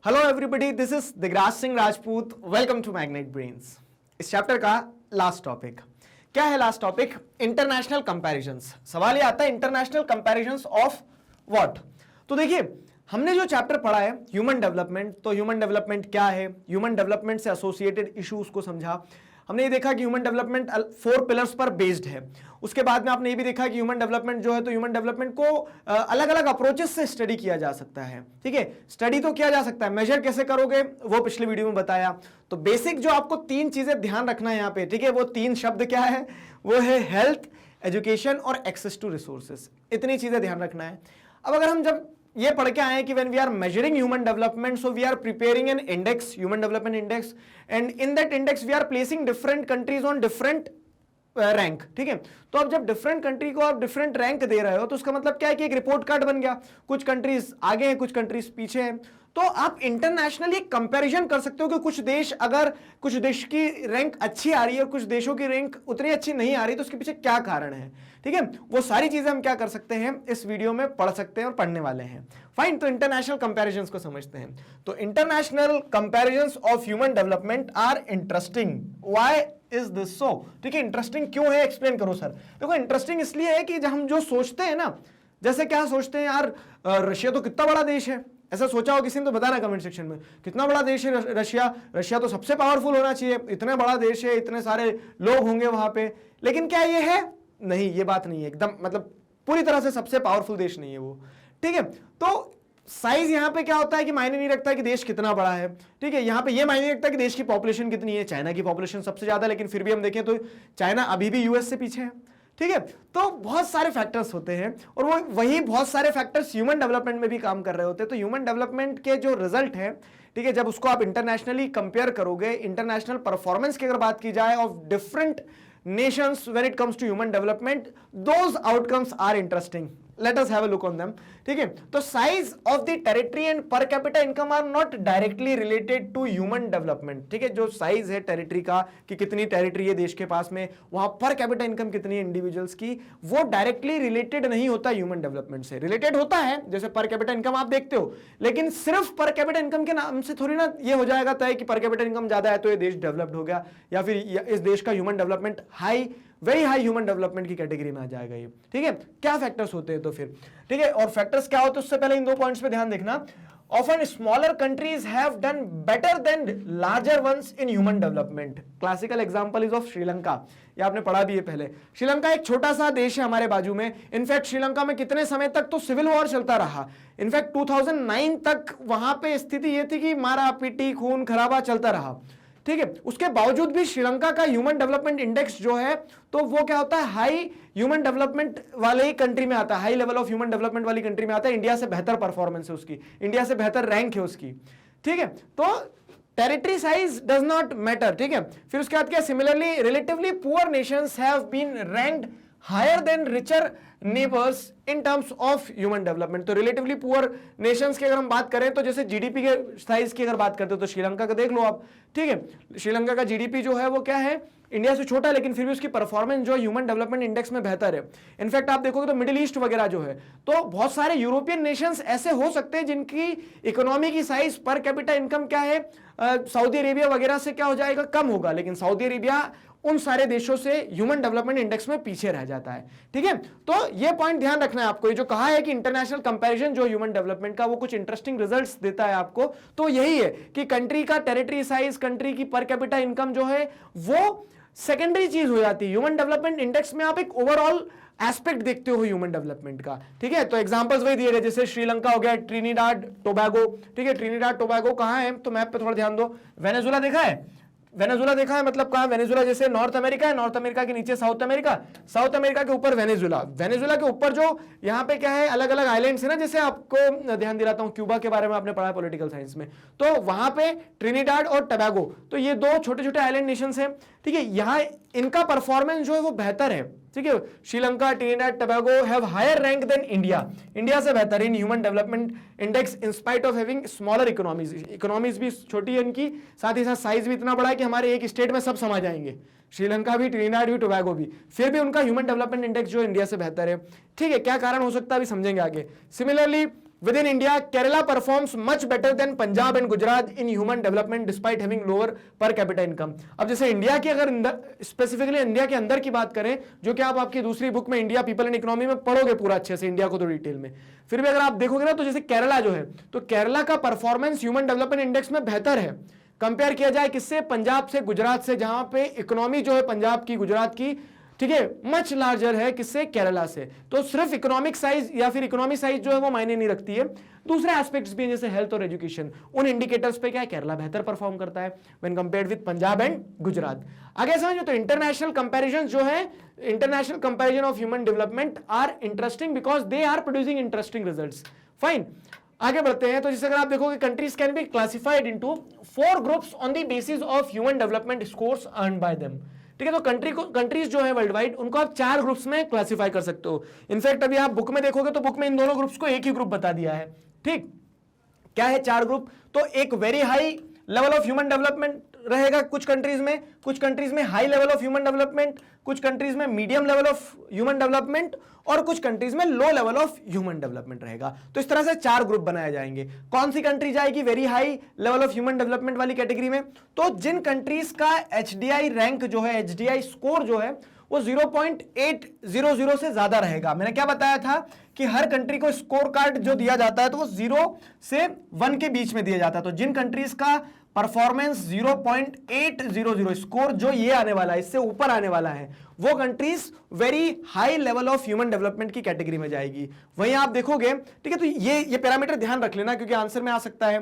Hello everybody, this is Digraj Singh Rajput. Welcome to Magnet Brains. इस chapter का last topic क्या है? Last topic international comparisons. सवाल ये आता है इंटरनेशनल कंपैरिजंस ऑफ व्हाट। तो देखिए, हमने जो चैप्टर पढ़ा है ह्यूमन डेवलपमेंट, तो ह्यूमन डेवलपमेंट क्या है, ह्यूमन डेवलपमेंट से एसोसिएटेड इश्यूज को समझा। हमने ये देखा कि ह्यूमन डेवलपमेंट 4 पिलर्स पर बेस्ड है। उसके बाद में आपने ये भी देखा कि ह्यूमन डेवलपमेंट जो है, तो ह्यूमन डेवलपमेंट को अलग अलग अप्रोचेस से स्टडी किया जा सकता है। ठीक है, स्टडी तो किया जा सकता है, मेजर कैसे करोगे वो पिछले वीडियो में बताया। तो बेसिक जो आपको 3 चीजें ध्यान रखना है यहाँ पे, ठीक है, वो 3 शब्द क्या है? वो है हेल्थ, एजुकेशन और एक्सेस टू रिसोर्सेज। इतनी चीजें ध्यान रखना है। अब अगर हम जब ये पढ़ के आए हैं कि when we are measuring human development, so we are preparing an index, human development index, and in that index we are placing different countries on different rank. ठीक है, तो अब जब डिफरेंट कंट्री को आप डिफरेंट रैंक दे रहे हो, तो उसका मतलब क्या है कि एक रिपोर्ट कार्ड बन गया। कुछ कंट्रीज आगे हैं, कुछ कंट्रीज पीछे हैं। तो आप इंटरनेशनली कंपैरिजन कर सकते हो कि कुछ देश, अगर कुछ देश की रैंक अच्छी आ रही है और कुछ देशों की रैंक उतनी अच्छी नहीं आ रही, तो उसके पीछे क्या कारण है। ठीक है, वो सारी चीजें हम क्या कर सकते हैं, इस वीडियो में पढ़ सकते हैं और पढ़ने वाले हैं। फाइन, तो इंटरनेशनल कंपैरिजंस को समझते हैं। तो international comparisons of human development are interesting. Why is this so? ठीक है, इंटरेस्टिंग क्यों है, एक्सप्लेन करो सर। देखो, इंटरेस्टिंग इसलिए है कि जब हम जो सोचते हैं ना, जैसे क्या सोचते हैं यार, रशिया तो कितना बड़ा देश है। ऐसा सोचा हो किसी ने तो बताना कमेंट सेक्शन में, कितना बड़ा देश है रशिया। रशिया तो सबसे पावरफुल होना चाहिए, इतना बड़ा देश है, इतने सारे लोग होंगे वहां पे। लेकिन क्या ये है? नहीं, ये बात नहीं है एकदम, मतलब पूरी तरह से सबसे पावरफुल देश नहीं है वो। ठीक है, तो साइज यहां पे क्या होता है कि मायने नहीं रखता कि देश कितना बड़ा है। ठीक है, यहां पे ये मायने नहीं रखता कि देश की पॉपुलेशन कितनी है। चाइना की पॉपुलेशन सबसे ज्यादा, लेकिन फिर भी हम देखें तो चाइना अभी भी यूएस से पीछे है। ठीक है, तो बहुत सारे फैक्टर्स होते हैं और वो वही बहुत सारे फैक्टर्स ह्यूमन डेवलपमेंट में भी काम कर रहे होते हैं। तो ह्यूमन डेवलपमेंट के जो रिजल्ट है, ठीक है, जब उसको आप इंटरनेशनली कंपेयर करोगे, इंटरनेशनल परफॉर्मेंस की अगर बात की जाए of different nations when it comes to human development, those outcomes are interesting. Let us have a look on them. ठीक है, तो size of the territory and per capita income are not directly related to human development. ठीक है, जो size है territory का, कि कितनी टेरिटरी है देश के पास में, वहां पर कैपिटा इनकम कितनी है इंडिविजुअल्स की, वो डायरेक्टली रिलेटेड नहीं होता ह्यूमन डेवलपमेंट से। रिलेटेड होता है, जैसे पर कैपिटा इनकम आप देखते हो, लेकिन सिर्फ पर कैपिटा इनकम के नाम से थोड़ी ना ये हो जाएगा तय कि पर कैपिटा इनकम ज्यादा है तो ये देश डेवलप्ड हो गया, या फिर इस देश का human development very high human development की कैटेगरी में आ जाएगा ये। ठीक है, क्या फैक्टर्स होते हैं तो फिर, ठीक है, और फैक्टर्स क्या होते हैं उससे पहले इन 2 पॉइंट्स पे ध्यान देखना। Often smaller countries have done better than larger ones in human development. Classical example is of Sri Lanka. ये आपने पढ़ा भी है पहले। श्रीलंका एक छोटा सा देश है हमारे बाजू में। इनफैक्ट श्रीलंका में कितने समय तक तो सिविल वॉर चलता रहा। इनफैक्ट 2009 तक वहां पे स्थिति ये थी कि मारा पीटी, खून खराबा चलता रहा। ठीक है, उसके बावजूद भी श्रीलंका का ह्यूमन डेवलपमेंट इंडेक्स जो है, तो वो क्या होता है, हाई ह्यूमन डेवलपमेंट वाले ही कंट्री में आता है, high level of human development वाली कंट्री में आता है। इंडिया से बेहतर परफॉर्मेंस है उसकी, इंडिया से बेहतर रैंक है उसकी। ठीक है, तो territory size does not matter. ठीक है, फिर उसके बाद क्या, similarly relatively poor nations have been ranked higher than richer neighbours in terms of human development. तो रिलेटिवली पुअर नेशंस की अगर हम बात करें, तो जैसे जीडीपी के साइज की अगर बात करते हो तो श्रीलंका का देख लो आप। ठीक है, श्रीलंका का जीडीपी जो है वो क्या है, इंडिया से छोटा, लेकिन फिर भी उसकी परफॉर्मेंस जो ह्यूमन डेवलपमेंट इंडेक्स में बेहतर है। इनफैक्ट आप देखोगे तो मिडिल ईस्ट वगैरह जो है, तो बहुत सारे यूरोपियन नेशंस ऐसे हो सकते हैं जिनकी इकोनॉमी की साइज पर कैपिटा इनकम क्या है, सऊदी अरेबिया वगैरह से क्या हो जाएगा, कम होगा, लेकिन सऊदी अरेबिया उन सारे देशों से ह्यूमन डेवलपमेंट इंडेक्स में पीछे रह जाता है। ठीक है, तो ये पॉइंट ध्यान रखना है आपको। ये जो कहा है कि इंटरनेशनल कंपैरिजन जो ह्यूमन डेवलपमेंट का वो कुछ इंटरेस्टिंग रिजल्ट्स देता है आपको, तो यही है कि कंट्री का टेरिटरी साइज, कंट्री की पर कैपिटा इनकम जो है वो सेकेंडरी चीज हो जाती है। ह्यूमन डेवलपमेंट इंडेक्स में आप एक ओवरऑल एस्पेक्ट देखते हो ह्यूमन डेवलपमेंट का। ठीक है, तो एग्जांपल्स वही दिए गए, जैसे श्रीलंका हो गया, ट्रिनिडाड टोबैगो। ठीक है, ट्रिनिडाड टोबैगो कहां है, तो मैप पे थोड़ा ध्यान दो। वेनेजुला देखा है, वेनेजुला देखा है, मतलब कहां, वेनेजुला जैसे नॉर्थ अमेरिका है, नॉर्थ अमेरिका के नीचे साउथ अमेरिका, साउथ अमेरिका के ऊपर वेनेजुला, वेनेजुला के ऊपर जो यहाँ पे क्या है, अलग अलग आइलैंड्स है ना, जैसे आपको ध्यान दिलाता हूं, क्यूबा के बारे में आपने पढ़ा है पॉलिटिकल साइंस में, तो वहां पे ट्रिनिडाड और टोबैगो, तो ये 2 छोटे छोटे आइलैंड नेशंस हैं। ठीक है, यहाँ इनका परफॉर्मेंस जो है वो बेहतर है। ठीक है, Sri Lanka, Trinidad Tobago have higher rank than India, India से बेहतर in human development index in spite of having smaller economies. Economies भी छोटी है इनकी, साथ ही साथ साइज भी इतना बड़ा है कि हमारे एक स्टेट में सब समा जाएंगे, श्रीलंका भी, ट्रिनिडाड भी, टोबैगो भी, फिर भी उनका ह्यूमन डेवलपमेंट इंडेक्स जो इंडिया से बेहतर है। ठीक है, क्या कारण हो सकता है अभी समझेंगे आगे। Similarly Within India, Kerala performs much better than Punjab and Gujarat in human development despite having lower per capita income. अब जैसे इंडिया की अगर स्पेसिफिकली इंडिया के अंदर की बात करें, जो कि आप आपकी दूसरी बुक में इंडिया पीपल एंड इकोनॉमी में पढ़ोगे पूरा अच्छे से इंडिया को तो डिटेल में, फिर भी अगर आप देखोगे ना तो जैसे केरला जो है, तो केरला का परफॉर्मेंस ह्यूमन डेवलपमेंट इंडेक्स में बेहतर है कंपेयर किया जाए किससे, पंजाब से, गुजरात से, जहां पे इकोनॉमी जो है पंजाब की, गुजरात की, ठीक है, मच लार्जर है किससे, केरला से। तो सिर्फ इकोनॉमिक साइज या फिर इकोनॉमी साइज जो है वो मायने नहीं रखती है, दूसरे एस्पेक्ट्स भी हैं जैसे हेल्थ और एजुकेशन, उन इंडिकेटर्स पे क्या है, केरला बेहतर परफॉर्म करता है when compared with Punjab and Gujarat. आगे समझो तो इंटरनेशनल कंपैरिजन जो है, international comparison of human development are interesting because they are producing interesting results. Fine, आगे बढ़ते हैं। तो जैसे अगर आप देखोगे countries can be classified into 4 groups on the basis of human development scores earned by them. ठीक है, तो कंट्रीज जो है वर्ल्ड वाइड उनको आप 4 ग्रुप्स में क्लासिफाई कर सकते हो। इनफैक्ट अभी आप बुक में देखोगे तो बुक में इन दोनों ग्रुप्स को एक ही ग्रुप बता दिया है। ठीक, क्या है 4 ग्रुप, तो एक very high level of human development रहेगा कुछ कंट्रीज में high level of human development, कुछ कंट्रीज में medium level of human development और कुछ कंट्रीज में लो लेवल ऑफ ह्यूमन डेवलपमेंट रहेगा। तो इस तरह से 4 ग्रुप बनाए जाएंगे। कौन सी कंट्री जाएगी very high level of human development वाली कैटेगरी में, तो जिन कंट्रीज का एचडीआई रैंक जो है, एचडीआई स्कोर जो है वो 0.800 से ज्यादा रहेगा। मैंने क्या बताया था कि हर कंट्री को स्कोर कार्ड जो दिया जाता है तो वो 0 से 1 के बीच में दिया जाता है। तो जिन कंट्रीज का परफॉर्मेंस 0.800 स्कोर जो ये आने वाला है, इससे ऊपर आने वाला है, वो countries very high level of human development की कैटेगरी में जाएगी। वहीं आप देखोगे, ठीक है, तो ये पैरामीटर ध्यान रख लेना क्योंकि आंसर में आ सकता है,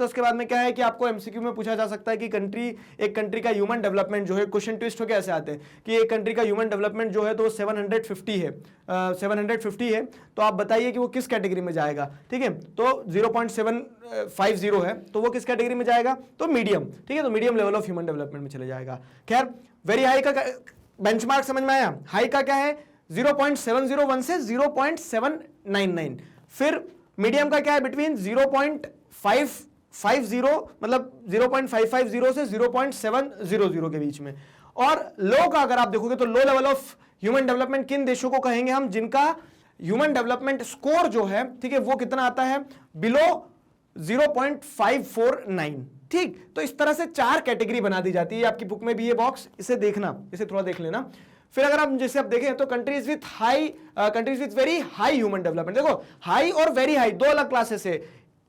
उसके बाद में क्या है कि आपको एमसीक्यू में पूछा जा सकता है कि एक कंट्री का ह्यूमन डेवलपमेंट जो है, क्वेश्चन ट्विस्ट हो के ऐसे आते हैं कि एक कंट्री का ह्यूमन डेवलपमेंट जो है तो 750 है, तो आप बताइए कि वो किस कैटेगरी में जाएगा। ठीक है, तो 0.750 है तो वो किस कैटेगरी में जाएगा, तो मीडियम। ठीक है, तो medium level of human development में चले जाएगा। खैर, वेरी हाई का बेंचमार्क समझ में आया, हाई का क्या है 0.701 से 0.799, फिर मीडियम का क्या है बिटवीन 0.550 मतलब 0.550 से 0.700 के बीच में, और लो का अगर आप देखोगे तो लो लेवल ऑफ ह्यूमन डेवलपमेंट किन देशों को कहेंगे हम, जिनका ह्यूमन डेवलपमेंट स्कोर जो है, ठीक है, वो कितना आता है, बिलो 0.549। ठीक, तो इस तरह से 4 कैटेगरी बना दी जाती है। आपकी बुक में भी ये बॉक्स, इसे देखना, इसे थोड़ा देख लेना। फिर अगर आप जैसे आप देखें तो countries with very high human development, देखो हाई और वेरी हाई 2 अलग क्लासेस है।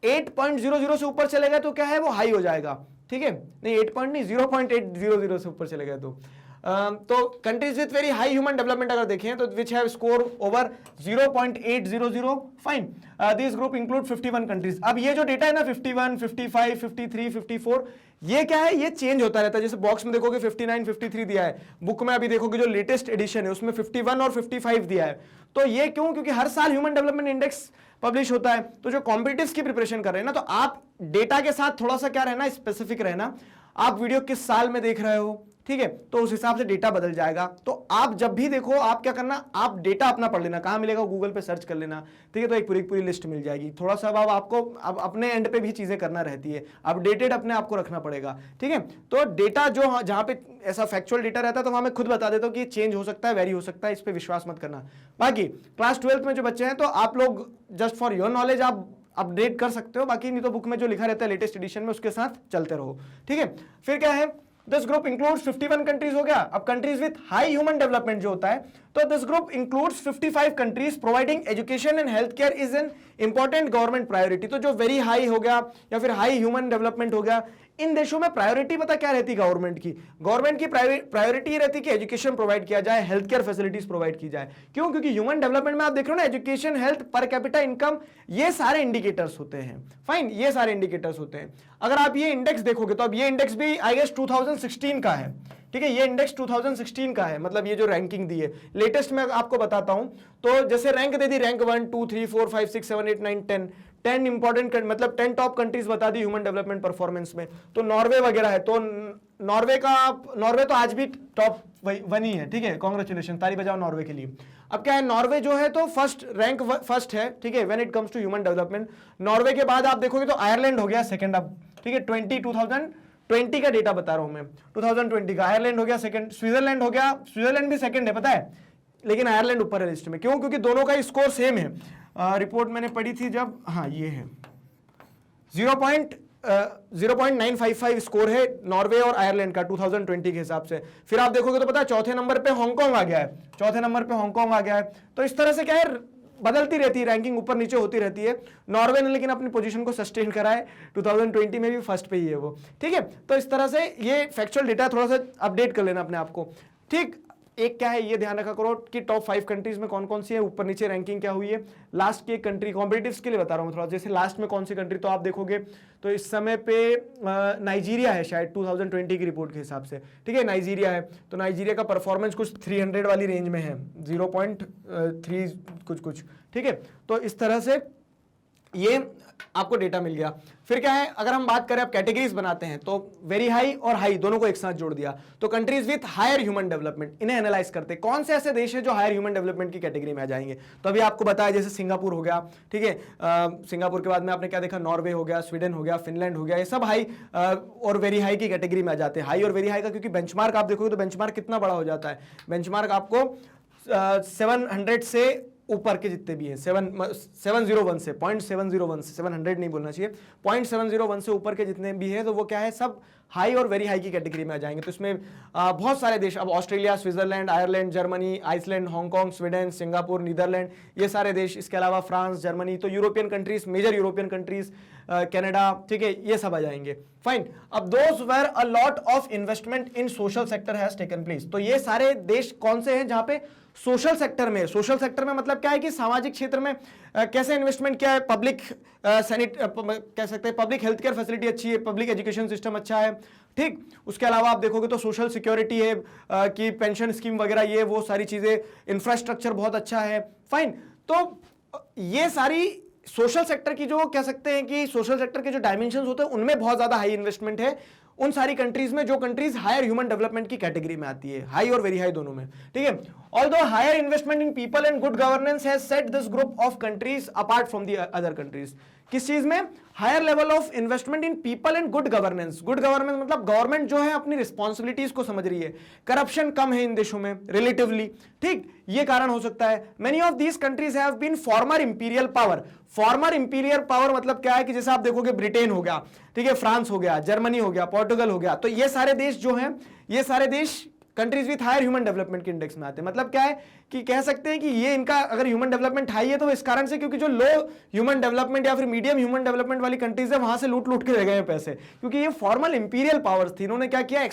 8.00 से ऊपर चले गए तो क्या है, वो हाई हो जाएगा। ठीक है, नहीं 0.800 से ऊपर चले गए तो countries with very high human development अगर देखें तो which have score over 0.800, fine, this group include 51 countries. अब ये जो डेटा है ना 51, 55, 53, 54, ये क्या है, ये चेंज होता रहता है। जैसे बॉक्स में देखोगे 59, 53 दिया है, बुक में अभी देखोगे जो लेटेस्ट एडिशन है उसमें 51 और 55 दिया है। तो ये क्यों, क्योंकि हर साल ह्यूमन डेवलपमेंट इंडेक्स पब्लिश होता है। तो जो कॉम्पिटिटिव्स की प्रिपरेशन कर रहे हैं ना, तो आप डेटा के साथ थोड़ा सा क्या रहना, स्पेसिफिक रहना, आप वीडियो किस साल में देख रहे हो, ठीक है, तो उस हिसाब से डेटा बदल जाएगा। तो आप जब भी देखो, आप क्या करना, आप डेटा अपना पढ़ लेना, कहां मिलेगा, गूगल पे सर्च कर लेना। ठीक है, तो एक पूरी लिस्ट मिल जाएगी। थोड़ा सा अब आपको अपने एंड पे भी चीजें करना रहती है, अपडेटेड अपने आप को रखना पड़ेगा। ठीक है, तो डेटा जो जहां पे ऐसा फैक्चुअल डेटा रहता है तो वहां मैं खुद बता देता हूं कि चेंज हो सकता है, वेरी हो सकता है, इस पे विश्वास मत करना। बाकी क्लास 12th में जो बच्चे हैं तो आप लोग जस्ट फॉर योर नॉलेज आप अपडेट कर सकते हो, बाकी नहीं तो बुक में जो लिखा रहता है लेटेस्ट एडिशन में उसके साथ चलते रहो। ठीक है, फिर क्या है, दिस ग्रुप इंक्लूड्स 51 कंट्रीज हो गया। अब countries with high human development जो होता है, तो this group includes 55 countries providing education and health care is an important government priority. तो जो वेरी हाई हो गया या फिर हाई ह्यूमन डेवलपमेंट हो गया, इन देशों में प्रायोरिटी पता क्या रहती है गवर्नमेंट की प्रायोरिटी रहती है कि एजुकेशन प्रोवाइड किया जाए, हेल्थ केयर फैसिलिटीज प्रोवाइड की जाए। क्यों, क्योंकि ह्यूमन डेवलपमेंट में आप देख रहे हो ना, एजुकेशन, हेल्थ, पर कैपिटा इनकम, ये सारे इंडिकेटर्स होते हैं। फाइन, ये सारे इंडिकेटर्स होते हैं। अगर आप ये इंडेक्स देखोगे तो अब ये इंडेक्स भी आई गेस 2016 का है। ठीक है, ये इंडेक्स 2016 का है, मतलब ये जो रैंकिंग दी है लेटेस्ट मैं आपको बताता हूं। तो जैसे रैंक दे दी, रैंक 1 2 3 4 5 6 7 8 9 10 इंपॉर्टेंट, मतलब 10 टॉप कंट्रीज बता दी ह्यूमन डेवलपमेंट परफॉर्मेंस में। तो नॉर्वे वगैरह है, तो नॉर्वे तो आज भी टॉप 1 ही है। ठीक है, कांग्रेचुलेशन, ताली बजाओ नॉर्वे के लिए। अब क्या है, नॉर्वे जो है तो फर्स्ट है। ठीक है, when it comes to human development. Norway के बाद आप देखोगे तो आयरलैंड हो गया सेकंड। अब ठीक है, 2020 का डेटा बता रहा हूं मैं, 2020 का आयरलैंड हो गया सेकंड, स्विट्जरलैंड हो गया, स्विट्जरलैंड भी सेकंड है, पता है, लेकिन आयरलैंड ऊपर है लिस्ट में। क्यों? क्योंकि दोनों का स्कोर सेम है। रिपोर्ट मैंने पढ़ी थी जब, हाँ ये है 0.955 स्कोर है नॉर्वे और आयरलैंड का 2020 के हिसाब से। फिर आप देखोगे तो पता है चौथे नंबर पे हांगकांग आ गया है, चौथे नंबर पे हांगकांग आ गया है। तो इस तरह से क्या है, बदलती रहती है रैंकिंग, ऊपर नीचे होती रहती है। नॉर्वे ने लेकिन अपनी पोजीशन को सस्टेन करा है, 2020 में भी फर्स्ट पे ही है वो, ठीक है। तो इस तरह से ये फैक्चुअल डेटा थोड़ा सा अपडेट कर लेना अपने आप को, ठीक। एक क्या है ये ध्यान रखा करो कि टॉप 5 कंट्रीज में कौन कौन सी है, ऊपर नीचे रैंकिंग क्या हुई है। लास्ट की एक कंट्री कॉम्पिटिटिव्स के लिए बता रहा हूँ थोड़ा, जैसे लास्ट में कौन सी कंट्री, तो आप देखोगे तो इस समय पे नाइजीरिया है शायद 2020 की रिपोर्ट के हिसाब से, ठीक है। नाइजीरिया है, तो नाइजीरिया का परफॉर्मेंस कुछ 300 वाली रेंज में है, 0.3 कुछ, ठीक है। तो इस तरह से ये आपको डेटा मिल गया। फिर क्या है, अगर हम बात करें अब कैटेगरीज बनाते हैं, तो वेरी हाई और हाई दोनों को एक साथ जोड़ दिया, तो countries with higher human development, इन्हें एनालाइज करते हैं कौन से ऐसे देश हैं जो हायर ह्यूमन डेवलपमेंट की कैटेगरी में आ जाएंगे। तो अभी आपको बताया जैसे सिंगापुर हो गया, ठीक है। सिंगापुर के बाद में आपने क्या देखा, नॉर्वे हो गया, स्वीडन हो गया, फिनलैंड हो गया, ये सब हाई और वेरी हाई की कैटेगरी में आ जाते हैं। हाई और वेरी हाई का क्योंकि बेंचमार्क आप देखोगे तो बेंचमार्क कितना बड़ा हो जाता है, बेंचमार्क आपको 700 से ऊपर के जितने भी हैं 701 से 0.701 से 700 नहीं बोलना चाहिए, 0.701 से ऊपर के जितने भी हैं तो वो क्या है, सब हाई और वेरी हाई की कैटेगरी में आ जाएंगे। तो इसमें बहुत सारे देश, अब Australia, Switzerland, Ireland, Germany, Iceland, Hong Kong, Sweden, Singapore, Netherland, ये सारे देश, इसके अलावा फ्रांस, जर्मनी, तो European countries, major European countries, Canada, ठीक है, ये सब आ जाएंगे। फाइन। अब those where a lot of investment in social sector has taken place, तो ये सारे देश कौन से हैं जहां पे सोशल सेक्टर में, सोशल सेक्टर में मतलब क्या है कि सामाजिक क्षेत्र में कैसे इन्वेस्टमेंट किया है, पब्लिक कह सकते हैं पब्लिक हेल्थ केयर फैसिलिटी अच्छी है, पब्लिक एजुकेशन सिस्टम अच्छा है, ठीक। उसके अलावा आप देखोगे तो सोशल सिक्योरिटी है कि पेंशन स्कीम वगैरह, ये वो सारी चीजें, इंफ्रास्ट्रक्चर बहुत अच्छा है। फाइन। तो ये सारी सोशल सेक्टर की जो कह सकते हैं कि सोशल सेक्टर के जो डायमेंशंस होते हैं उनमें बहुत ज्यादा हाई इन्वेस्टमेंट है उन सारी कंट्रीज में जो कंट्रीज हायर ह्यूमन डेवलपमेंट की कैटेगरी में आती है, हाई और वेरी हाई दोनों में, ठीक है। Although higher investment in people and good governance has set this group of countries apart from the other countries. किस चीज में? Higher level of investment in people and good governance. Good governance मतलब government जो है अपनी responsibilities को समझ रही है, करप्शन कम है इन देशों में रिलेटिवली, ठीक, ये कारण हो सकता है। Many of these countries have been former imperial power. Former imperial power मतलब क्या है कि जैसे आप देखोगे ब्रिटेन हो गया, ठीक है, फ्रांस हो गया, जर्मनी हो गया, पोर्टुगल हो गया, तो ये सारे देश जो हैं, ये सारे देश countries with higher human development के इंडेक्स में आते हैं। मतलब क्या है कि कह सकते हैं कि ये इनका अगर ह्यूमन डेवलपमेंट हाई है तो इस कारण से क्योंकि जो लो ह्यूमन डेवलपमेंट या फिर मीडियम ह्यूमन डेवलपमेंट वाली कंट्रीज है वहां से लूट लूट के रह गए हैं पैसे, क्योंकि ये फॉर्मल इंपीरियल पावर्स थी। इन्होंने क्या किया,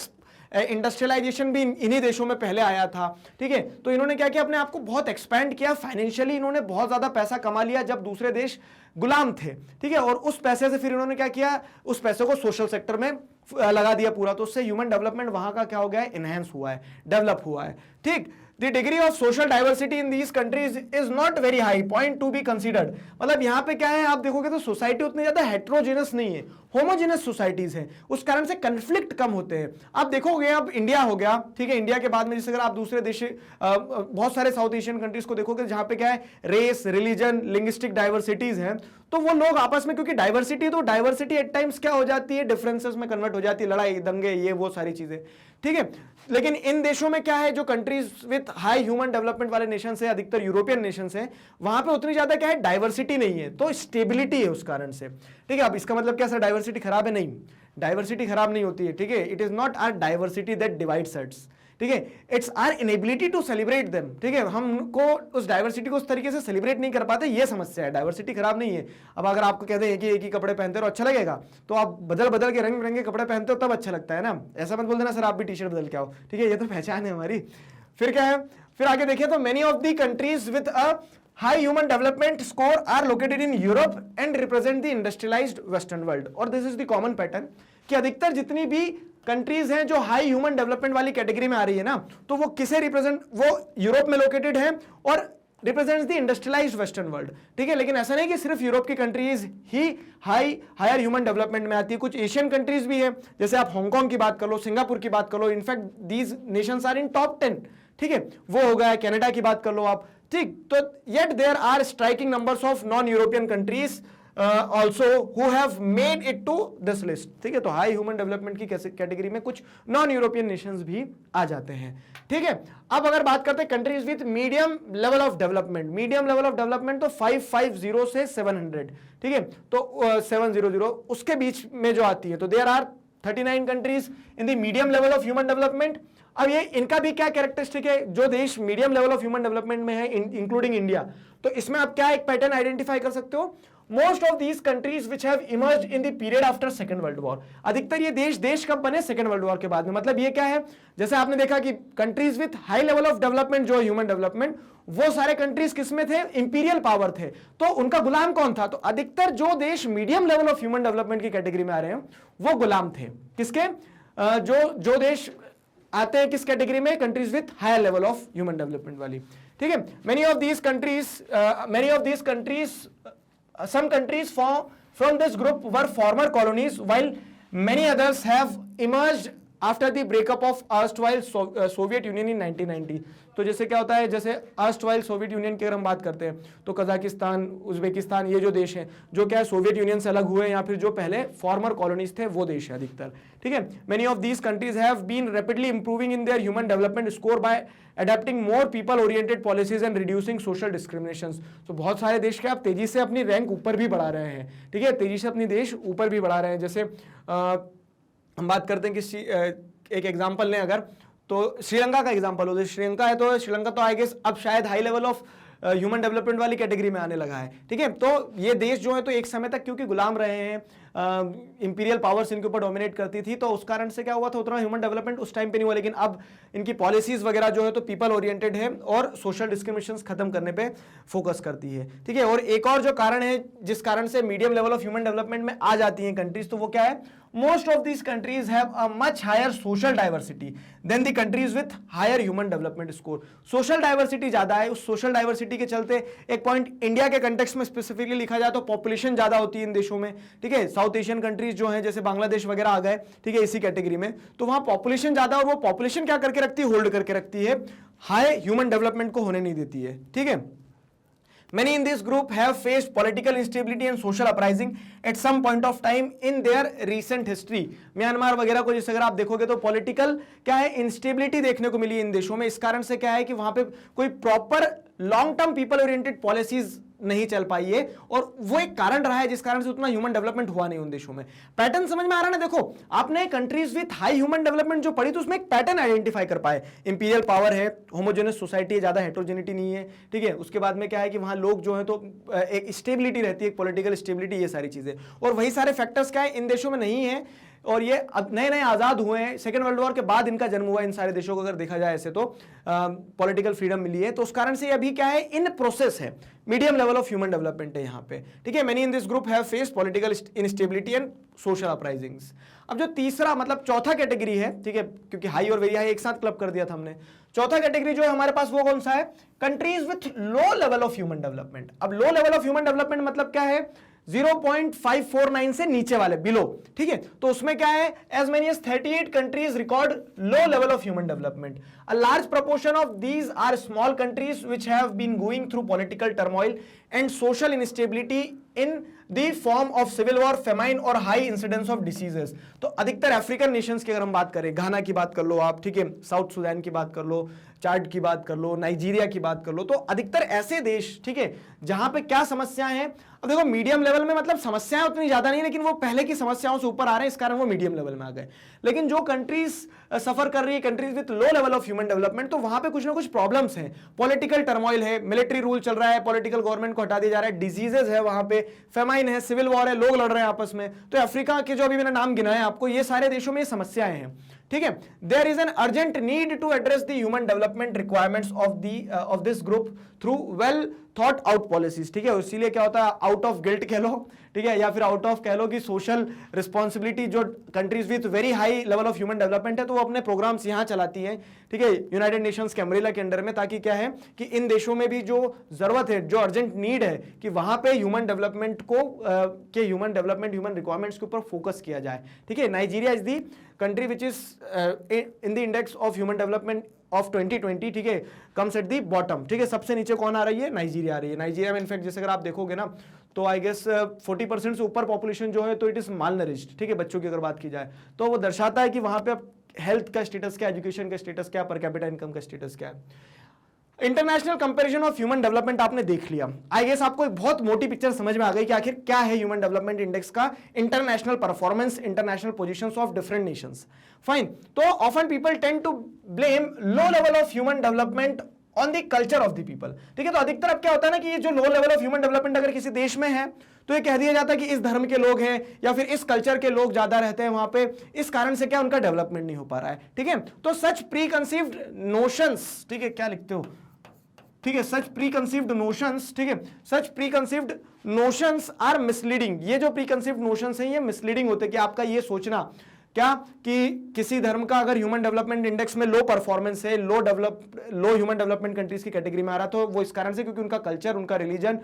इंडस्ट्रियलाइजेशन भी इन्हीं देशों में पहले आया था, ठीक है। तो इन्होंने क्या किया, अपने आप को बहुत एक्सपैंड किया, फाइनेंशियली इन्होंने बहुत ज्यादा पैसा कमा लिया जब दूसरे देश गुलाम थे, ठीक है। और उस पैसे से फिर इन्होंने क्या किया, उस पैसे को सोशल सेक्टर में लगा दिया पूरा, तो उससे ह्यूमन डेवलपमेंट वहां का क्या हो गया है, इनहेंस हुआ है, डेवलप हुआ है, ठीक। The degree of social diversity in these countries is not very high, point to be considered। मतलब यहाँ पे क्या है, आप देखोगे तो सोसाइटी उतनी ज्यादा हेट्रोजेनस नहीं है, होमोजेनस सोसाइटीज है, उस कारण से कंफ्लिक्ट कम होते हैं। आप देखोगे अब इंडिया हो गया, ठीक है, इंडिया के बाद में जैसे अगर आप दूसरे देश बहुत सारे साउथ एशियन कंट्रीज को देखोगे जहाँ पे क्या है, रेस, रिलीजन, लिंग्विस्टिक डाइवर्सिटीज हैं, तो वो लोग आपस में, क्योंकि डाइवर्सिटी, तो डाइवर्सिटी एट टाइम्स क्या हो जाती है, डिफरेंसेस में कन्वर्ट हो जाती है, लड़ाई दंगे ये वो सारी चीजें, ठीक है। लेकिन इन देशों में क्या है, जो countries with high human development वाले नेशन है, अधिकतर यूरोपियन नेशन है, वहां पे उतनी ज्यादा क्या है, डाइवर्सिटी नहीं है, तो स्टेबिलिटी है उस कारण से, ठीक है। अब इसका मतलब क्या, सर डाइवर्सिटी खराब है? नहीं, डाइवर्सिटी खराब नहीं होती है, ठीक है। It is not our diversity that divides us, ठीक है, it's our inability to celebrate them, ठीक है। हमको उस डाइवर्सिटी को उस तरीके से सेलिब्रेट नहीं कर पाते, ये समस्या है। डाइवर्सिटी खराब नहीं है। अब अगर आपको कहते हैं कि एक ही कपड़े पहनते हो और अच्छा लगेगा, तो आप बदल बदल के रंग बिरंगे कपड़े पहनते हो तब अच्छा लगता है ना। ऐसा मत बोल देना सर आप भी टी शर्ट बदल के आओ, ठीक है, ये तो पहचान है हमारी। फिर क्या है, फिर आगे देखिए तो many of the countries with a high human development score are located in Europe and represent the industrialised western world. और this is the common pattern कि अधिकतर जितनी भी कंट्रीज हैं जो हाई ह्यूमन डेवलपमेंट वाली कैटेगरी में आ रही है ना, तो वो किसे रिप्रेजेंट, वो यूरोप में लोकेटेड है और represents the industrialised western world, ठीक है। लेकिन ऐसा नहीं कि सिर्फ यूरोप की कंट्रीज ही हायर ह्यूमन डेवलपमेंट में आती है, कुछ एशियन कंट्रीज भी है, जैसे आप हांगकांग की बात कर लो, सिंगापुर की बात कर लो, in fact these nations are in top 10, ठीक है, वो हो गया। कनाडा की बात कर लो आप, ठीक। तो yet there are striking numbers of non European countries also who have made it to this list, ठीक है। तो हाई ह्यूमन डेवलपमेंट की कैटेगरी में कुछ नॉन यूरोपियन नेशंस भी आ जाते हैं, ठीक है। अब अगर बात करते हैं countries with medium level of development, medium level of development तो 550 से 700, ठीक है। तो 700 उसके बीच में जो आती है, तो there are 39 countries in the medium level of human development. अब ये इनका भी क्या कैरेक्टरिस्टिक है, जो देश medium level of human development में है इंक्लूडिंग इंडिया, तो इसमें आप क्या एक पैटर्न आइडेंटिफाई कर सकते हो, most of these countries which have emerged in the period after second world war. अधिकतर ये देश कब बने, सेकंड वर्ल्ड वॉर के बाद में। मतलब ये क्या है, जैसे आपने देखा कि countries with high level of development जो ह्यूमन डेवलपमेंट, वो सारे कंट्रीज किसमें थे, इंपीरियल पावर थे, तो उनका गुलाम कौन था, तो अधिकतर जो देश medium level of human development की कैटेगरी में आ रहे हैं वो गुलाम थे, किसके, जो देश आते हैं किस कैटेगरी में, countries with higher level of human development वाली, ठीक है। Many of these countries some countries from this group were former colonies, while many others have emerged after the breakup of erstwhile Soviet Union in 1990। तो जैसे क्या होता है, जैसे erstwhile Soviet union की अगर हम बात करते हैं तो कजाकिस्तान, उज्बेकिस्तान, ये जो देश हैं जो क्या है सोवियत यूनियन से अलग हुए, या फिर जो पहले फॉर्मर कॉलोनीज थे वो देश है अधिकतर, ठीक है। Many of these countries have been rapidly improving in their human development score by adapting more people oriented policies and reducing social discriminations। तो बहुत सारे देश के आप तेजी से अपनी रैंक ऊपर भी बढ़ा रहे हैं, ठीक है, तेजी से अपनी देश ऊपर भी बढ़ा रहे हैं। जैसे हम बात करते हैं कि एक एग्जांपल लें अगर, तो श्रीलंका का एग्जांपल हो, श्रीलंका है तो श्रीलंका तो आई गेस अब शायद high level of human development वाली कैटेगरी में आने लगा है, ठीक है। तो ये देश जो है तो एक समय तक क्योंकि गुलाम रहे हैं, इंपीरियल पावर्स इनके ऊपर डोमिनेट करती थी, तो उस कारण से क्या हुआ था, उतना ह्यूमन डेवलपमेंट उस टाइम पे नहीं हुआ। लेकिन अब इनकी पॉलिसीज वगैरह जो है तो पीपल ओरिएंटेड है और सोशल डिस्क्रिमिनेशंस खत्म करने पे फोकस करती है, ठीक है। और एक और जो कारण है जिस कारण से medium level of human development में आ जाती हैं कंट्रीज, तो वो क्या है, most of these countries have a much higher social diversity than the countries with higher human development score। social diversity ज्यादा है, उस social diversity के चलते एक पॉइंट इंडिया के कंटेक्स्ट में स्पेसिफिकली लिखा जाए तो पॉपुलेशन ज्यादा होती है इन देशों में, ठीक है। साउथ एशियन कंट्रीज जो हैं जैसे बांग्लादेश वगैरह आ गए, ठीक है, इसी कैटेगरी में, तो वहां पॉपुलेशन ज्यादा, और वो पॉपुलेशन क्या करके रखती है, होल्ड करके रखती है, हाई ह्यूमन डेवलपमेंट को होने नहीं देती है, ठीक है। Many in this group have faced political instability and social uprising at some point of time in their recent history। Myanmar वगैरह को जैसे अगर आप देखोगे तो पॉलिटिकल क्या है, इंस्टेबिलिटी देखने को मिली इन देशों में। इस कारण से क्या है कि वहां पे कोई proper long term people oriented policies नहीं चल पाई है, और वो एक कारण रहा है जिस कारण से उतना ह्यूमन डेवलपमेंट हुआ नहीं उन देशों में। पैटर्न समझ में आ रहा है ना, देखो आपने countries with high human development जो पढ़ी तो उसमें एक पैटर्न आइडेंटिफाई कर पाए, इंपीरियल पावर है, होमोजेनस सोसाइटी है, ज्यादा हेट्रोजेनिटी नहीं है, ठीक है। उसके बाद में क्या है कि वहां लोग जो है तो एक स्टेबिलिटी रहती है, एक पॉलिटिकल स्टेबिलिटी, ये सारी चीजें, और वही सारे फैक्टर्स क्या है इन देशों में नहीं है। और ये अब नए नए आजाद हुए हैं, सेकेंड वर्ल्ड वॉर के बाद इनका जन्म हुआ इन सारे देशों को अगर देखा जाए ऐसे तो पॉलिटिकल फ्रीडम मिली है, तो उस कारण से अभी क्या है, इन प्रोसेस है, medium level of human development है यहाँ पे, ठीक है। Many in this group have faced political instability and social uprisings. अब जो तीसरा मतलब चौथा कैटेगरी है, ठीक है, क्योंकि हाई और वेरी हाई एक साथ क्लब कर दिया था हमने, चौथा कैटेगरी जो है हमारे पास वो कौन सा है, countries with low level of human development. अब low level of human development मतलब क्या है, 0.549 से नीचे वाले, बिलो, ठीक है। तो उसमें क्या है, as many as 38 countries record low level of human development. A large proportion of these are small countries which have been going through political turmoil and social instability in the form of civil war, famine और high incidence of diseases। तो अधिकतर African Nations की अगर हम बात करें, घाना की बात कर लो आप, ठीक है, साउथ सुडान की बात कर लो, चाड की बात कर लो, नाइजीरिया की बात कर लो, तो अधिकतर ऐसे देश, ठीक है, जहां पे क्या समस्याएं हैं। अब देखो मीडियम लेवल में मतलब समस्याएं उतनी ज्यादा नहीं, लेकिन वो पहले की समस्याओं से ऊपर आ रहे हैं, इस कारण वो मीडियम लेवल में आ गए। लेकिन जो कंट्रीज सफर कर रही है, countries with low level of human development, तो वहां पे कुछ ना कुछ प्रॉब्लम्स हैं, पॉलिटिकल टर्मोइल है, मिलिट्री रूल चल रहा है, पॉलिटिकल गवर्नमेंट को हटा दिया जा रहा है, डिजीजेस है वहां पे, फेमाइन है, सिविल वॉर है, लोग लड़ रहे हैं आपस में। तो अफ्रीका के जो अभी मैंने नाम गिनाए आपको, ये सारे देशों में समस्याएं हैं, ठीक है। There is an urgent need to address the human development requirements of this group through well thought out policies, ठीक है। इसीलिए क्या होता है, आउट ऑफ गिल्ट कह लो, ठीक है, या फिर आउट ऑफ कह लो कि सोशल रिस्पॉन्सिबिलिटी, जो countries with very high level of human development है तो वो अपने प्रोग्राम्स यहाँ चलाती हैं, ठीक है, यूनाइटेड नेशंस के अम्ब्रेला के अंडर में, ताकि क्या है कि इन देशों में भी जो जरूरत है, जो अर्जेंट नीड है कि वहां पे ह्यूमन डेवलपमेंट को ह्यूमन डेवलपमेंट, ह्यूमन रिक्वायरमेंट्स के ऊपर फोकस किया जाए, ठीक है। Nigeria is the country which is in the index of human development of 2020, ठीक है, कम्स एट दी बॉटम, ठीक है। सबसे नीचे कौन आ रही है, नाइजीरिया आ रही है। नाइजीरिया में इनफैक्ट जैसे अगर आप देखोगे ना तो आई गेस 40% से ऊपर पॉपुलेशन जो है तो इट इज मालनरिश्ड, ठीक है, बच्चों की अगर बात की जाए तो वो दर्शाता है कि वहां पे हेल्थ का स्टेटस क्या, एजुकेशन का स्टेटस क्या, पर कैपिटा इनकम का स्टेटस क्या है। International comparison of human development आपने देख लिया, आई गेस आपको एक बहुत मोटी पिक्चर समझ में आ गई कि आखिर क्या है ह्यूमन डेवलपमेंट इंडेक्स का international performance, international positions of different nations. Fine, तो often people tend to blame low level of human development on the culture of the people, ठीक है। तो अधिकतर अब क्या होता है ना कि ये जो लो लेवल ऑफ ह्यूमन डेवलपमेंट अगर किसी देश में है तो ये कह दिया जाता है कि इस धर्म के लोग हैं या फिर इस कल्चर के लोग ज्यादा रहते हैं वहां पे, इस कारण से क्या उनका डेवलपमेंट नहीं हो पा रहा है, ठीक है। तो सच प्री कंसीव्ड नोशंस, ठीक है, क्या लिखते हो, ठीक है, सच प्री कंसीव्ड नोशंस, ठीक है, such preconceived notions are misleading. ये जो प्री कंसीव्ड नोशंस हैं ये मिसलीडिंग होते हैं कि आपका ये सोचना क्या कि किसी धर्म का अगर ह्यूमन डेवलपमेंट इंडेक्स में लो परफॉर्मेंस है, लो ह्यूमन डेवलपमेंट कंट्रीज की कैटेगरी में आ रहा तो वो इस कारण से क्योंकि उनका कल्चर, उनका रिलीजन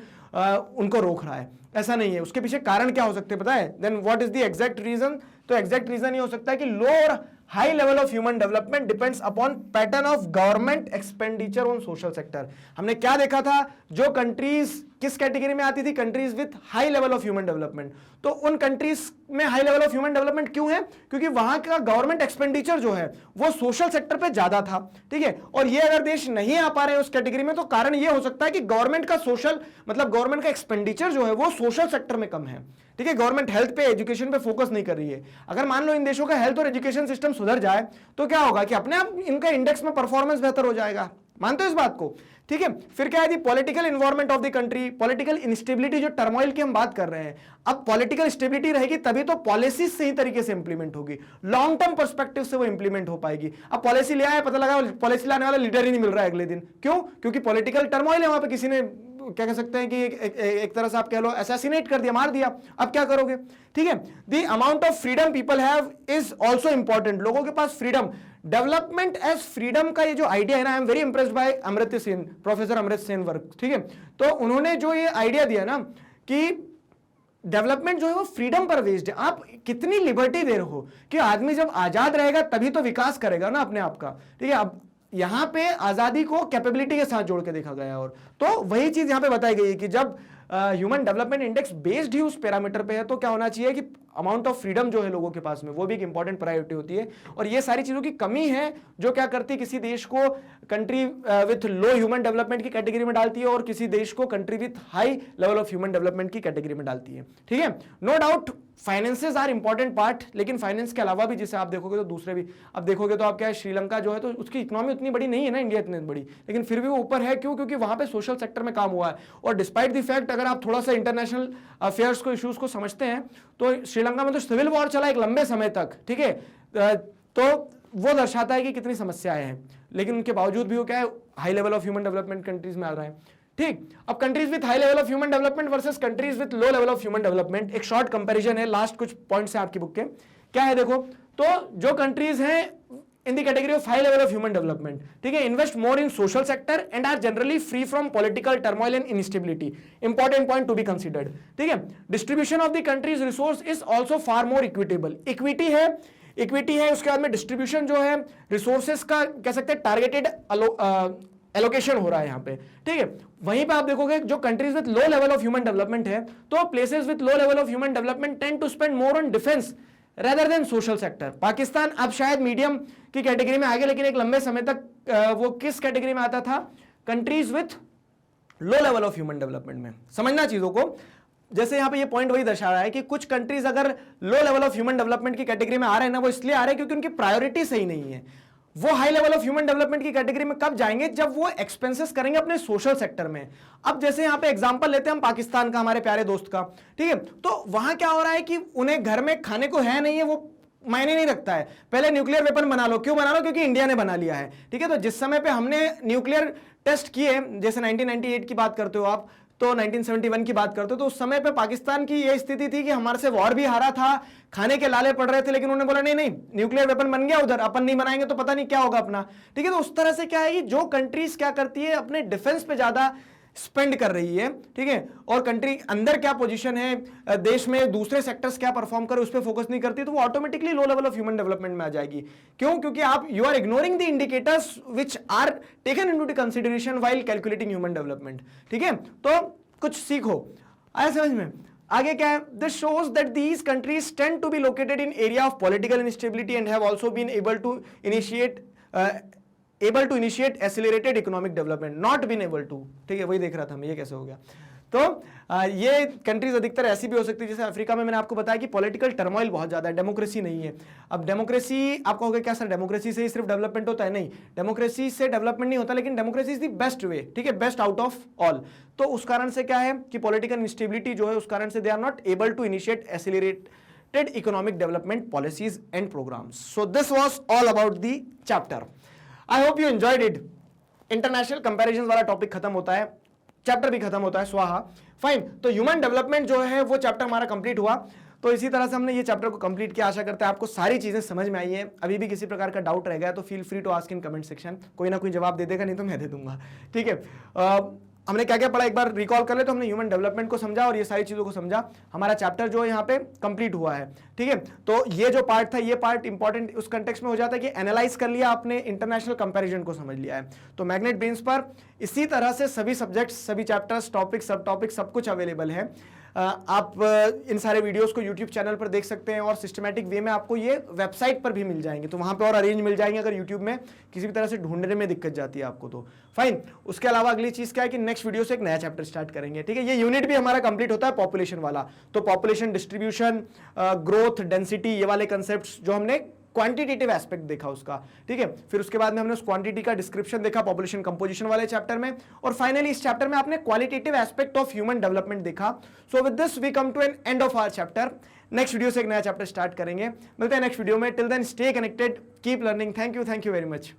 उनको रोक रहा है। ऐसा नहीं है, उसके पीछे कारण क्या हो सकते हैं पता है? Then what is the exact reason? तो एग्जैक्ट रीजन ये हो सकता है कि लो और high level of human development depends upon pattern of government expenditure on social sector. हमने क्या देखा था, जो कंट्रीज किस कैटेगरी में आती थी, countries with high level of human development. तो उन कंट्रीज में high level of human development क्यों है? क्योंकि वहां का गवर्नमेंट एक्सपेंडिचर जो है वो सोशल सेक्टर पे ज्यादा था, ठीक है। और ये अगर देश नहीं आ पा रहे हैं उस कैटेगरी में तो कारण ये हो सकता है कि गवर्नमेंट का सोशल मतलब गवर्नमेंट का एक्सपेंडिचर जो है वो सोशल सेक्टर में कम है, ठीक है। गवर्नमेंट हेल्थ पे, एजुकेशन पे फोकस नहीं कर रही है। अगर मान लो इन देशों का हेल्थ और एजुकेशन सिस्टम सुधर जाए तो क्या होगा कि अपने आप इनका इंडेक्स में परफॉर्मेंस बेहतर हो जाएगा। मानते हो इस बात को, ठीक है। फिर क्या है, political environment of the country, political instability, जो टर्मोइल की हम बात कर रहे हैं। अब पॉलिटिकल स्टेबिलिटी रहेगी तभी तो पॉलिसी सही तरीके से इंप्लीमेंट होगी, लॉन्ग टर्म पर्सपेक्टिव से वो इंप्लीमेंट हो पाएगी। अब पॉलिसी ले आया, पता लगा पॉलिसी लाने वाला लीडर ही नहीं मिल रहा है अगले दिन, क्यों? क्योंकि पॉलिटिकल टर्मोइल है वहां पे, किसी ने क्या कह सकते हैं कि एक तरह से आप कह लो असैसिनेट कर दिया, मार दिया। अब क्या करोगे, ठीक है। The amount of freedom people have is also important. लोगों के पास फ्रीडम, डेवलपमेंट एज फ्रीडम का ये जो आइडिया है ना, I am very impressed by Amartya Sen, professor Amartya Sen work, ठीक है। तो उन्होंने जो ये आइडिया दिया ना कि डेवलपमेंट जो है वो फ्रीडम पर बेस्ड है। आप कितनी लिबर्टी दे रहे हो कि आदमी जब आजाद रहेगा तभी तो विकास करेगा ना अपने आप का, ठीक है। अब यहां पे आजादी को कैपेबिलिटी के साथ जोड़ के देखा गया, और तो वही चीज यहां पे बताई गई है कि जब ह्यूमन डेवलपमेंट इंडेक्स बेस्ड ही उस पैरामीटर पे है तो क्या होना चाहिए कि अमाउंट ऑफ फ्रीडम जो है लोगों के पास में वो भी एक इंपॉर्टेंट प्रायोरिटी होती है। और ये सारी चीजों की कमी है जो क्या करती है, किसी देश को country with low human development की कैटेगरी में डालती है और किसी देश को country with high level of human development की कैटेगरी में डालती है, ठीक है। No doubt finances are important part, लेकिन फाइनेंस के अलावा भी जैसे आप देखोगे तो दूसरे भी, अब देखोगे तो आप क्या है, श्रीलंका जो है तो उसकी इकोनॉमी उतनी बड़ी नहीं है ना, इंडिया इतनी बड़ी, लेकिन फिर भी वो ऊपर है। क्यों? क्योंकि वहां पे सोशल सेक्टर में काम हुआ है। और डिस्पाइट द फैक्ट, अगर आप थोड़ा सा इंटरनेशनल अफेयर्स को, इश्यूज को समझते हैं तो श्रीलंका में तो सिविल वॉर चला एक लंबे समय तक, ठीक है। तो वो दर्शाता है कि कितनी समस्याएं हैं, लेकिन उनके बावजूद भी वो क्या है, high level of human development countries में आ रहा है, ठीक। अब countries with high level of human development versus countries with low level of human development, एक शॉर्ट कंपैरिजन है, लास्ट कुछ पॉइंट्स हैं आपकी बुक के। क्या है देखो, तो जो कंट्रीज हैं in the category of high level of human development, ठीक है, invest more in social sector and are generally free from political turmoil and instability. Important point to be considered, ठीक है। Distribution of the countries resource is also far more equitable. Equity है, उसके बाद में distribution जो है resources का कह सकते हैं टारगेटेड एलोकेशन हो रहा है यहाँ पे, ठीक है। वहीं पे आप देखोगे जो countries with low level of human development है, तो places with low level of human development tend to spend more on defence rather than social sector. Pakistan अब शायद मीडियम की कैटेगरी में आ गया, लेकिन एक लंबे समय तक वो किस कैटेगरी में आता था, countries with low level of human development में। समझना चीजों को, जैसे यहां पे ये पॉइंट वही दर्शा रहा है कि कुछ कंट्रीज अगर लो लेवल ऑफ ह्यूमन डेवलपमेंट की कैटेगरी में आ रहे हैं ना, वो इसलिए आ रहे हैं क्योंकि उनकी प्रायोरिटी सही नहीं है। वो high level of human development की कैटेगरी में कब जाएंगे, जब वो एक्सपेंसेस करेंगे अपने सोशल सेक्टर में। अब जैसे यहां पे एग्जांपल लेते हैं हम पाकिस्तान का, हमारे प्यारे दोस्त का, ठीक है। तो वहां क्या हो रहा है कि उन्हें घर में खाने को है नहीं है, वो मायने नहीं रखता है, पहले न्यूक्लियर वेपन बना लो। क्यों बना लो? क्योंकि इंडिया ने बना लिया है, ठीक है। तो जिस समय पे हमने न्यूक्लियर टेस्ट किए, जैसे 1998 की बात करते हो आप, तो 1971 की बात करते हो, तो उस समय पे पाकिस्तान की यह स्थिति थी कि हमारे से वॉर भी हारा था, खाने के लाले पड़ रहे थे, लेकिन उन्होंने बोला नहीं नहीं, न्यूक्लियर वेपन बन गया उधर, अपन नहीं बनाएंगे तो पता नहीं क्या होगा अपना, ठीक है। तो उस तरह से क्या है कि जो कंट्रीज क्या करती है, अपने डिफेंस पे ज्यादा स्पेंड कर रही है, ठीक है, और कंट्री अंदर क्या पोजीशन है, देश में दूसरे सेक्टर्स क्या परफॉर्म करे, उस पर फोकस नहीं करती, तो वो automatically low level of human development में आ जाएगी। क्यों? क्योंकि आप you are ignoring the indicators which are taken into the consideration while calculating human development, ठीक है। तो कुछ सीखो, आया समझ में? आगे क्या है? This shows that these countries tend to be located in area of political instability and have also been able to initiate accelerated economic development, not been able to, ठीक है, वही देख रहा था मैं, ये कैसे हो गया? तो ये कंट्रीज अधिकतर ऐसी भी हो सकती है, जैसे अफ्रीका में मैंने आपको बताया कि पॉलिटिकल टर्मोइल बहुत ज्यादा है, डेमोक्रेसी नहीं है। अब डेमोक्रेसी, आप कहोगे क्या सर डेमोक्रेसी से ही सिर्फ डेवलपमेंट होता है? नहीं, डेमोक्रेसी से डेवलपमेंट नहीं होता, लेकिन democracy is the best way, ठीक है, बेस्ट आउट ऑफ ऑल। तो उस कारण से क्या है कि पॉलिटिकल इंस्टेबिलिटी जो है, उस कारण से they are not able to initiate accelerated economic development policies and programmes. So this was all about the chapter. I hope you enjoyed it. International comparison वाला टॉपिक खत्म होता है, चैप्टर भी खत्म होता है, स्वाहा। फाइन, तो ह्यूमन डेवलपमेंट जो है वो चैप्टर हमारा कंप्लीट हुआ। तो इसी तरह से हमने ये चैप्टर को कंप्लीट किया। आशा करते हैं आपको सारी चीजें समझ में आई है। अभी भी किसी प्रकार का डाउट रह गया तो feel free to ask in comment section, कोई ना कोई जवाब दे देगा, नहीं तो मैं दे दूंगा, ठीक है। हमने क्या क्या पढ़ा एक बार रिकॉल कर ले तो हमने ह्यूमन डेवलपमेंट को समझा और ये सारी चीजों को समझा। हमारा चैप्टर जो है यहाँ पे कंप्लीट हुआ है, ठीक है। तो ये जो पार्ट था, ये पार्ट इंपॉर्टेंट उस कंटेक्स्ट में हो जाता है कि एनालाइज कर लिया आपने, इंटरनेशनल कंपैरिजन को समझ लिया है। तो मैग्नेट ब्रेन्स पर इसी तरह से सभी सब्जेक्ट्स, सभी चैप्टर्स, टॉपिक, सब टॉपिक, सब कुछ अवेलेबल है। आप इन सारे वीडियोस को यूट्यूब चैनल पर देख सकते हैं और सिस्टमैटिक वे में आपको ये वेबसाइट पर भी मिल जाएंगे, तो वहां पे और अरेंज मिल जाएंगे अगर यूट्यूब में किसी भी तरह से ढूंढने में दिक्कत जाती है आपको तो। फाइन, उसके अलावा अगली चीज क्या है कि नेक्स्ट वीडियो से एक नया चैप्टर स्टार्ट करेंगे, ठीक है। ये यूनिट भी हमारा कंप्लीट होता है पॉपुलेशन वाला, तो पॉपुलेशन डिस्ट्रीब्यूशन, ग्रोथ, डेंसिटी, ये वाले कंसेप्ट जो हमने क्वांटिटेटिव एस्पेक्ट देखा उसका, ठीक है। फिर उसके बाद में हमने उस क्वांटिटी का डिस्क्रिप्शन देखा पॉपुलेशन कंपोजिशन वाले चैप्टर में, और फाइनली इस चैप्टर में आपने qualitative aspect of human development देखा। So with this we come to an end of our chapter. Next video से एक नया चैप्टर स्टार्ट करेंगे, मिलते हैं नेक्स्ट वीडियो में। Till then stay connected, keep learning. Thank you very much.